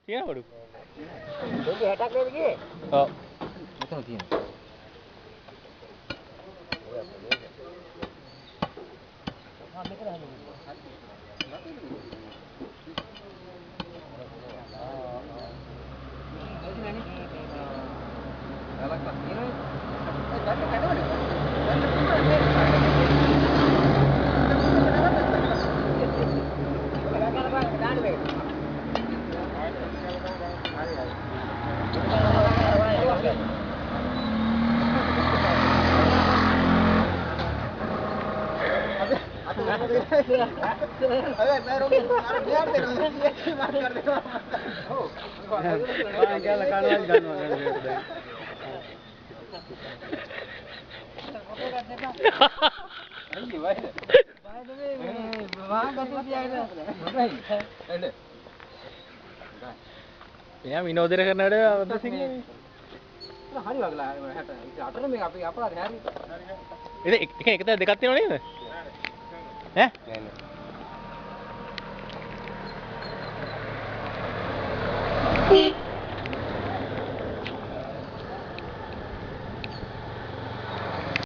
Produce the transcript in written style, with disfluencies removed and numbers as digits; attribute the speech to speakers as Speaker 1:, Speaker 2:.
Speaker 1: තියෙන බඩු.
Speaker 2: දෙවි 60ක් නේද ගියේ?
Speaker 1: ඔව්.
Speaker 2: මෙතන තියෙනවා. ආ මෙතන හැදෙන්නේ.
Speaker 1: එයා විනෝදෙට කරන වැඩ අවද සිංහනේ.
Speaker 2: හරි වගලා 68 මේක අපි අපරාධ හැරි.
Speaker 1: එක දෙකක් තියෙනව නේද? ඈ? නෑ.